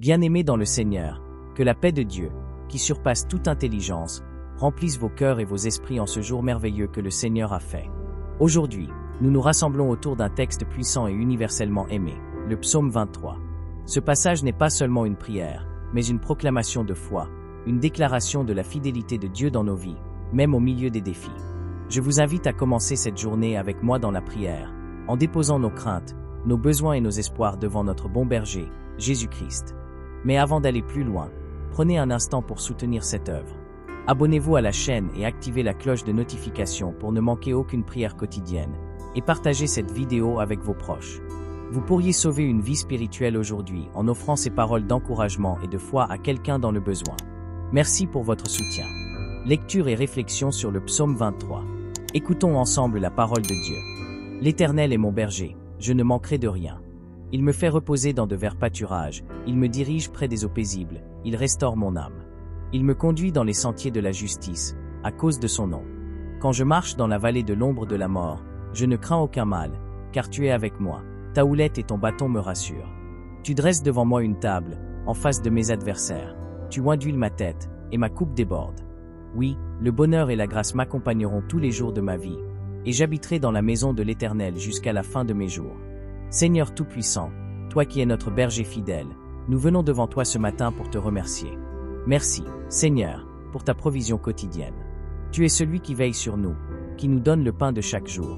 Bien-aimés dans le Seigneur, que la paix de Dieu, qui surpasse toute intelligence, remplisse vos cœurs et vos esprits en ce jour merveilleux que le Seigneur a fait. Aujourd'hui, nous nous rassemblons autour d'un texte puissant et universellement aimé, le psaume 23. Ce passage n'est pas seulement une prière, mais une proclamation de foi, une déclaration de la fidélité de Dieu dans nos vies, même au milieu des défis. Je vous invite à commencer cette journée avec moi dans la prière, en déposant nos craintes, nos besoins et nos espoirs devant notre bon berger, Jésus-Christ. Mais avant d'aller plus loin, prenez un instant pour soutenir cette œuvre. Abonnez-vous à la chaîne et activez la cloche de notification pour ne manquer aucune prière quotidienne, et partagez cette vidéo avec vos proches. Vous pourriez sauver une vie spirituelle aujourd'hui en offrant ces paroles d'encouragement et de foi à quelqu'un dans le besoin. Merci pour votre soutien. Lecture et réflexion sur le psaume 23. Écoutons ensemble la parole de Dieu. L'Éternel est mon berger, je ne manquerai de rien. Il me fait reposer dans de verts pâturages, il me dirige près des eaux paisibles, il restaure mon âme. Il me conduit dans les sentiers de la justice, à cause de son nom. Quand je marche dans la vallée de l'ombre de la mort, je ne crains aucun mal, car tu es avec moi. Ta houlette et ton bâton me rassurent. Tu dresses devant moi une table, en face de mes adversaires. Tu oins d'huile ma tête, et ma coupe déborde. Oui, le bonheur et la grâce m'accompagneront tous les jours de ma vie, et j'habiterai dans la maison de l'Éternel jusqu'à la fin de mes jours. Seigneur Tout-Puissant, toi qui es notre berger fidèle, nous venons devant toi ce matin pour te remercier. Merci, Seigneur, pour ta provision quotidienne. Tu es celui qui veille sur nous, qui nous donne le pain de chaque jour.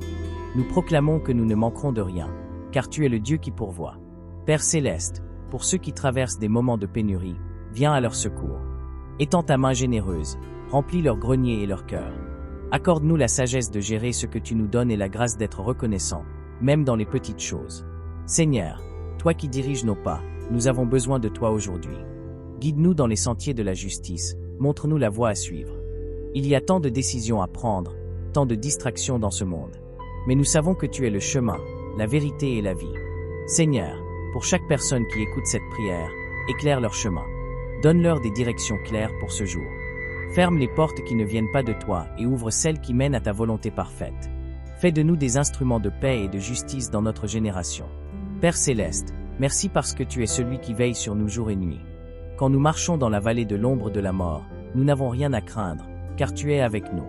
Nous proclamons que nous ne manquerons de rien, car tu es le Dieu qui pourvoit. Père céleste, pour ceux qui traversent des moments de pénurie, viens à leur secours. Étends ta main généreuse, remplis leur grenier et leur cœur. Accorde-nous la sagesse de gérer ce que tu nous donnes et la grâce d'être reconnaissant, même dans les petites choses. Seigneur, toi qui diriges nos pas, nous avons besoin de toi aujourd'hui. Guide-nous dans les sentiers de la justice, montre-nous la voie à suivre. Il y a tant de décisions à prendre, tant de distractions dans ce monde. Mais nous savons que tu es le chemin, la vérité et la vie. Seigneur, pour chaque personne qui écoute cette prière, éclaire leur chemin. Donne-leur des directions claires pour ce jour. Ferme les portes qui ne viennent pas de toi et ouvre celles qui mènent à ta volonté parfaite. Fais de nous des instruments de paix et de justice dans notre génération. Père céleste, merci parce que tu es celui qui veille sur nous jour et nuit. Quand nous marchons dans la vallée de l'ombre de la mort, nous n'avons rien à craindre, car tu es avec nous.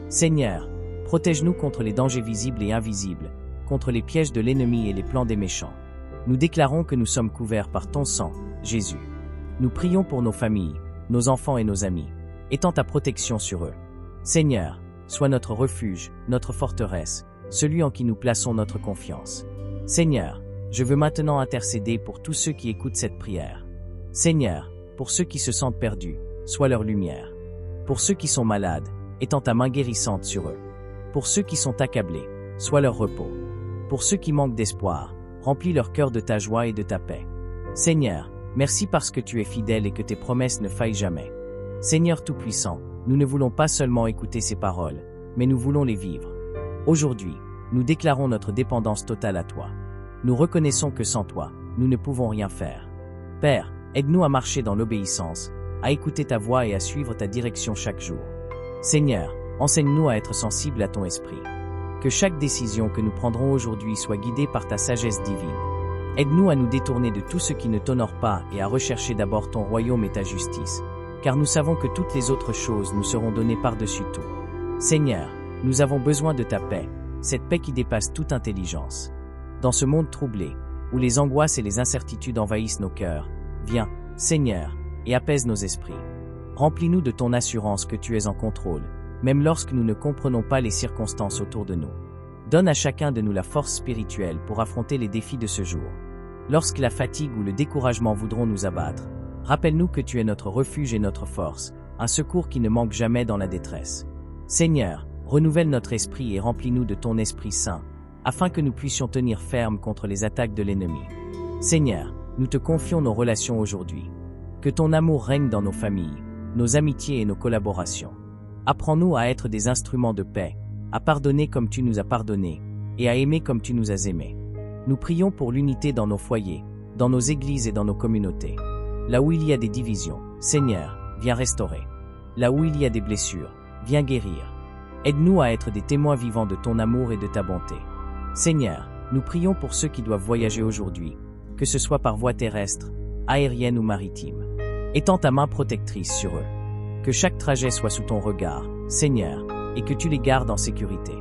Seigneur, protège-nous contre les dangers visibles et invisibles, contre les pièges de l'ennemi et les plans des méchants. Nous déclarons que nous sommes couverts par ton sang, Jésus. Nous prions pour nos familles, nos enfants et nos amis. Étends ta protection sur eux. Seigneur, sois notre refuge, notre forteresse, celui en qui nous plaçons notre confiance. Seigneur, je veux maintenant intercéder pour tous ceux qui écoutent cette prière. Seigneur, pour ceux qui se sentent perdus, sois leur lumière. Pour ceux qui sont malades, étends ta main guérissante sur eux. Pour ceux qui sont accablés, sois leur repos. Pour ceux qui manquent d'espoir, remplis leur cœur de ta joie et de ta paix. Seigneur, merci parce que tu es fidèle et que tes promesses ne faillent jamais. Seigneur Tout-Puissant, nous ne voulons pas seulement écouter ces paroles, mais nous voulons les vivre. Aujourd'hui, nous déclarons notre dépendance totale à toi. Nous reconnaissons que sans toi, nous ne pouvons rien faire. Père, aide-nous à marcher dans l'obéissance, à écouter ta voix et à suivre ta direction chaque jour. Seigneur, enseigne-nous à être sensibles à ton esprit. Que chaque décision que nous prendrons aujourd'hui soit guidée par ta sagesse divine. Aide-nous à nous détourner de tout ce qui ne t'honore pas et à rechercher d'abord ton royaume et ta justice, car nous savons que toutes les autres choses nous seront données par-dessus tout. Seigneur, nous avons besoin de ta paix, cette paix qui dépasse toute intelligence. Dans ce monde troublé, où les angoisses et les incertitudes envahissent nos cœurs, viens, Seigneur, et apaise nos esprits. Remplis-nous de ton assurance que tu es en contrôle, même lorsque nous ne comprenons pas les circonstances autour de nous. Donne à chacun de nous la force spirituelle pour affronter les défis de ce jour. Lorsque la fatigue ou le découragement voudront nous abattre, rappelle-nous que tu es notre refuge et notre force, un secours qui ne manque jamais dans la détresse. Seigneur, renouvelle notre esprit et remplis-nous de ton Esprit Saint, afin que nous puissions tenir ferme contre les attaques de l'ennemi. Seigneur, nous te confions nos relations aujourd'hui. Que ton amour règne dans nos familles, nos amitiés et nos collaborations. Apprends-nous à être des instruments de paix, à pardonner comme tu nous as pardonné, et à aimer comme tu nous as aimés. Nous prions pour l'unité dans nos foyers, dans nos églises et dans nos communautés. Là où il y a des divisions, Seigneur, viens restaurer. Là où il y a des blessures, viens guérir. Aide-nous à être des témoins vivants de ton amour et de ta bonté. Seigneur, nous prions pour ceux qui doivent voyager aujourd'hui, que ce soit par voie terrestre, aérienne ou maritime. Étends ta main protectrice sur eux. Que chaque trajet soit sous ton regard, Seigneur, et que tu les gardes en sécurité.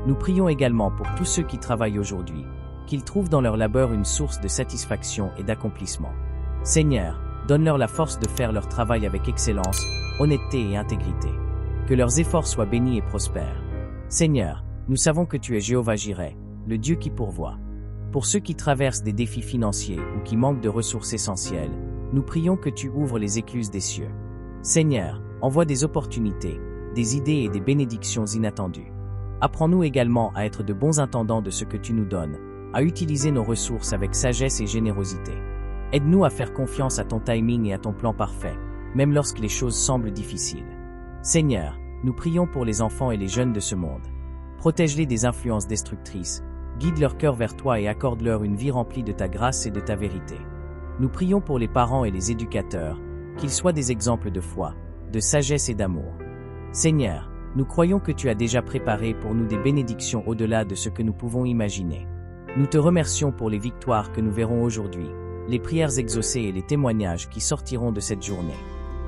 Nous prions également pour tous ceux qui travaillent aujourd'hui, qu'ils trouvent dans leur labeur une source de satisfaction et d'accomplissement. Seigneur, donne-leur la force de faire leur travail avec excellence, honnêteté et intégrité. Que leurs efforts soient bénis et prospèrent. Seigneur, nous savons que tu es Jéhovah Jireh, le Dieu qui pourvoit. Pour ceux qui traversent des défis financiers ou qui manquent de ressources essentielles, nous prions que tu ouvres les écluses des cieux. Seigneur, envoie des opportunités, des idées et des bénédictions inattendues. Apprends-nous également à être de bons intendants de ce que tu nous donnes, à utiliser nos ressources avec sagesse et générosité. Aide-nous à faire confiance à ton timing et à ton plan parfait, même lorsque les choses semblent difficiles. Seigneur, nous prions pour les enfants et les jeunes de ce monde. Protège-les des influences destructrices, guide leur cœur vers toi et accorde-leur une vie remplie de ta grâce et de ta vérité. Nous prions pour les parents et les éducateurs, qu'ils soient des exemples de foi, de sagesse et d'amour. Seigneur, nous croyons que tu as déjà préparé pour nous des bénédictions au-delà de ce que nous pouvons imaginer. Nous te remercions pour les victoires que nous verrons aujourd'hui, les prières exaucées et les témoignages qui sortiront de cette journée.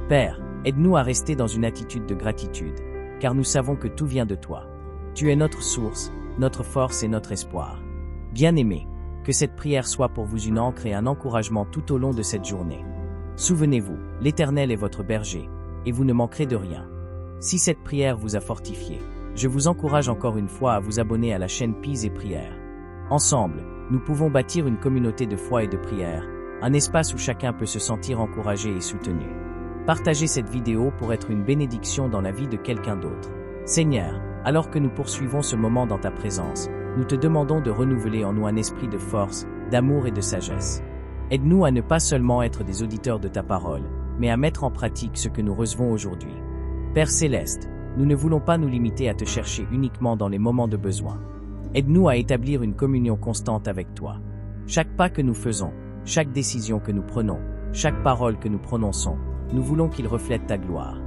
Père, aide-nous à rester dans une attitude de gratitude, car nous savons que tout vient de toi. Tu es notre source, notre force et notre espoir. Bien-aimés, que cette prière soit pour vous une ancre et un encouragement tout au long de cette journée. Souvenez-vous, l'Éternel est votre berger, et vous ne manquerez de rien. Si cette prière vous a fortifié, je vous encourage encore une fois à vous abonner à la chaîne Pise et Prière. Ensemble, nous pouvons bâtir une communauté de foi et de prière, un espace où chacun peut se sentir encouragé et soutenu. Partagez cette vidéo pour être une bénédiction dans la vie de quelqu'un d'autre. Seigneur, alors que nous poursuivons ce moment dans ta présence, nous te demandons de renouveler en nous un esprit de force, d'amour et de sagesse. Aide-nous à ne pas seulement être des auditeurs de ta parole, mais à mettre en pratique ce que nous recevons aujourd'hui. Père Céleste, nous ne voulons pas nous limiter à te chercher uniquement dans les moments de besoin. Aide-nous à établir une communion constante avec toi. Chaque pas que nous faisons, chaque décision que nous prenons, chaque parole que nous prononçons, nous voulons qu'il reflète ta gloire.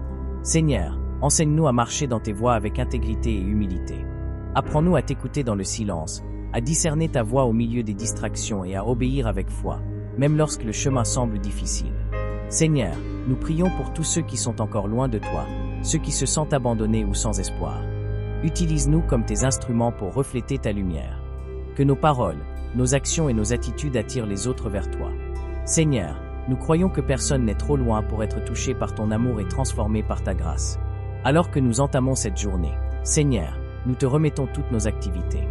Seigneur, enseigne-nous à marcher dans tes voies avec intégrité et humilité. Apprends-nous à t'écouter dans le silence, à discerner ta voix au milieu des distractions et à obéir avec foi, même lorsque le chemin semble difficile. Seigneur, nous prions pour tous ceux qui sont encore loin de toi, ceux qui se sentent abandonnés ou sans espoir. Utilise-nous comme tes instruments pour refléter ta lumière. Que nos paroles, nos actions et nos attitudes attirent les autres vers toi. Seigneur, nous croyons que personne n'est trop loin pour être touché par ton amour et transformé par ta grâce. Alors que nous entamons cette journée, Seigneur, nous te remettons toutes nos activités.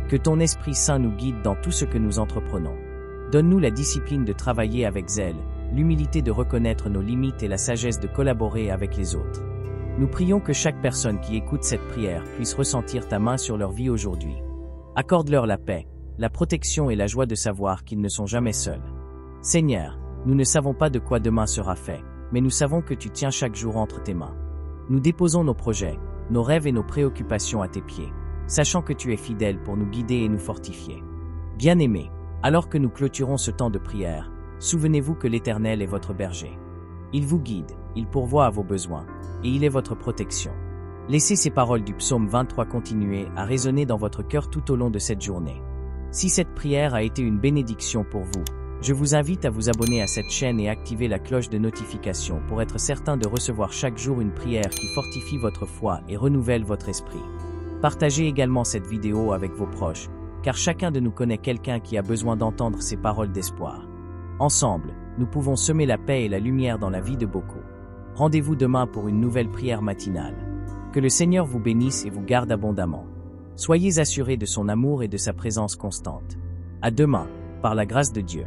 Que ton Esprit Saint nous guide dans tout ce que nous entreprenons. Donne-nous la discipline de travailler avec zèle, l'humilité de reconnaître nos limites et la sagesse de collaborer avec les autres. Nous prions que chaque personne qui écoute cette prière puisse ressentir ta main sur leur vie aujourd'hui. Accorde-leur la paix, la protection et la joie de savoir qu'ils ne sont jamais seuls. Seigneur, nous ne savons pas de quoi demain sera fait, mais nous savons que tu tiens chaque jour entre tes mains. Nous déposons nos projets, nos rêves et nos préoccupations à tes pieds, sachant que tu es fidèle pour nous guider et nous fortifier. Bien-aimés, alors que nous clôturons ce temps de prière, souvenez-vous que l'Éternel est votre berger. Il vous guide, il pourvoit à vos besoins, et il est votre protection. Laissez ces paroles du psaume 23 continuer à résonner dans votre cœur tout au long de cette journée. Si cette prière a été une bénédiction pour vous, je vous invite à vous abonner à cette chaîne et activer la cloche de notification pour être certain de recevoir chaque jour une prière qui fortifie votre foi et renouvelle votre esprit. Partagez également cette vidéo avec vos proches, car chacun de nous connaît quelqu'un qui a besoin d'entendre ces paroles d'espoir. Ensemble, nous pouvons semer la paix et la lumière dans la vie de beaucoup. Rendez-vous demain pour une nouvelle prière matinale. Que le Seigneur vous bénisse et vous garde abondamment. Soyez assurés de son amour et de sa présence constante. À demain, par la grâce de Dieu.